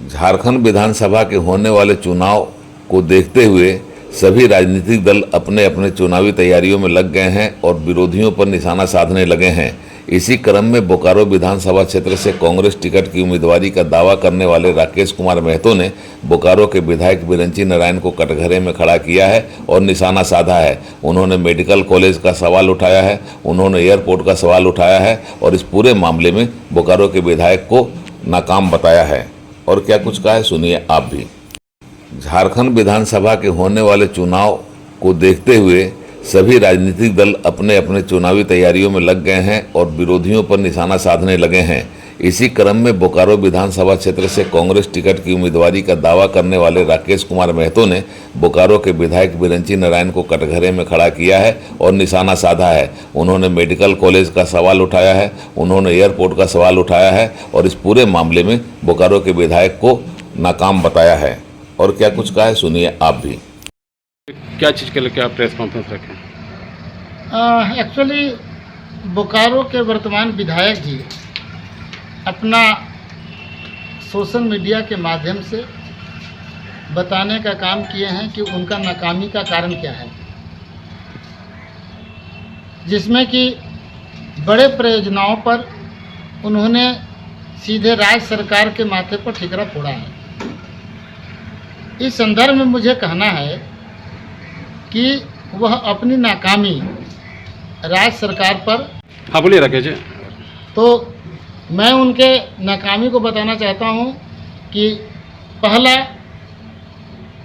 झारखंड विधानसभा के होने वाले चुनाव को देखते हुए सभी राजनीतिक दल अपने अपने चुनावी तैयारियों में लग गए हैं और विरोधियों पर निशाना साधने लगे हैं। इसी क्रम में बोकारो विधानसभा क्षेत्र से कांग्रेस टिकट की उम्मीदवारी का दावा करने वाले राकेश कुमार महतो ने बोकारो के विधायक बिरंची नारायण को कटघरे में खड़ा किया है और निशाना साधा है। उन्होंने मेडिकल कॉलेज का सवाल उठाया है, उन्होंने एयरपोर्ट का सवाल उठाया है और इस पूरे मामले में बोकारो के विधायक को नाकाम बताया है। और क्या कुछ कहा है सुनिए आप भी। झारखंड विधानसभा के होने वाले चुनाव को देखते हुए सभी राजनीतिक दल अपने अपने चुनावी तैयारियों में लग गए हैं और विरोधियों पर निशाना साधने लगे हैं। इसी क्रम में बोकारो विधानसभा क्षेत्र से कांग्रेस टिकट की उम्मीदवारी का दावा करने वाले राकेश कुमार महतो ने बोकारो के विधायक बिरंची नारायण को कटघरे में खड़ा किया है और निशाना साधा है। उन्होंने मेडिकल कॉलेज का सवाल उठाया है, उन्होंने एयरपोर्ट का सवाल उठाया है और इस पूरे मामले में बोकारो के विधायक को नाकाम बताया है। और क्या कुछ कहा है सुनिए आप भी। क्या चीज़ के लेकर आप प्रेस कॉन्फ्रेंस रखें? एक्चुअली बोकारो के वर्तमान विधायक जी अपना सोशल मीडिया के माध्यम से बताने का काम किए हैं कि उनका नाकामी का कारण क्या है, जिसमें कि बड़े परियोजनाओं पर उन्होंने सीधे राज्य सरकार के माथे पर ठिकरा फोड़ा है। इस संदर्भ में मुझे कहना है कि वह अपनी नाकामी राज्य सरकार पर, हाँ बोलिए राकेश जी। तो मैं उनके नाकामी को बताना चाहता हूं कि पहला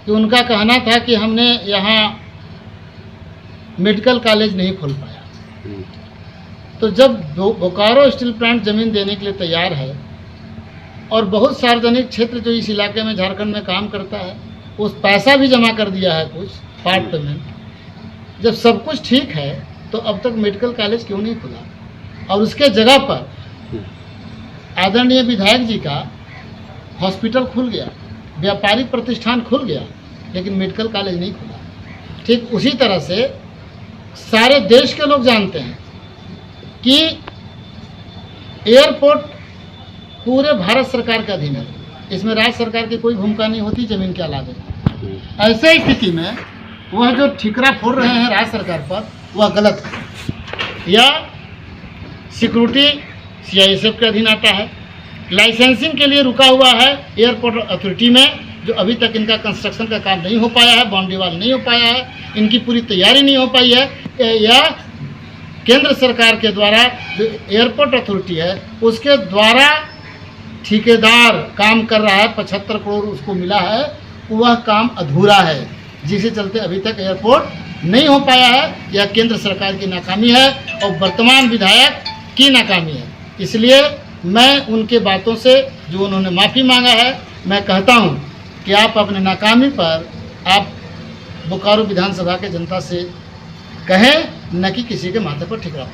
कि उनका कहना था कि हमने यहाँ मेडिकल कॉलेज नहीं खोल पाया। तो जब बोकारो स्टील प्लांट ज़मीन देने के लिए तैयार है और बहुत सार्वजनिक क्षेत्र जो इस इलाके में झारखंड में काम करता है उस पैसा भी जमा कर दिया है कुछ पार्ट पेमेंट, जब सब कुछ ठीक है तो अब तक मेडिकल कॉलेज क्यों नहीं खुला? और उसके जगह पर आदरणीय विधायक जी का हॉस्पिटल खुल गया, व्यापारिक प्रतिष्ठान खुल गया, लेकिन मेडिकल कॉलेज नहीं खुला। ठीक उसी तरह से सारे देश के लोग जानते हैं कि एयरपोर्ट पूरे भारत सरकार के अधीन है, इसमें राज्य सरकार की कोई भूमिका नहीं होती ज़मीन के अलावे। ऐसे स्थिति में वह जो ठिकरा फोड़ रहे हैं राज्य सरकार पर वह गलत है। या सिक्योरिटी CISF के अधीन आता है, लाइसेंसिंग के लिए रुका हुआ है एयरपोर्ट अथॉरिटी में, जो अभी तक इनका कंस्ट्रक्शन का काम नहीं हो पाया है, बाउंड्री वाल नहीं हो पाया है, इनकी पूरी तैयारी नहीं हो पाई है। या केंद्र सरकार के द्वारा जो एयरपोर्ट अथॉरिटी है उसके द्वारा ठेकेदार काम कर रहा है, 75 करोड़ उसको मिला है, वह काम अधूरा है, जिसके चलते अभी तक एयरपोर्ट नहीं हो पाया है। यह केंद्र सरकार की नाकामी है और वर्तमान विधायक की नाकामी है। इसलिए मैं उनके बातों से जो उन्होंने माफ़ी मांगा है, मैं कहता हूं कि आप अपने नाकामी पर आप बोकारो विधानसभा के जनता से कहें, न कि किसी के माथे पर ठिकरा हो।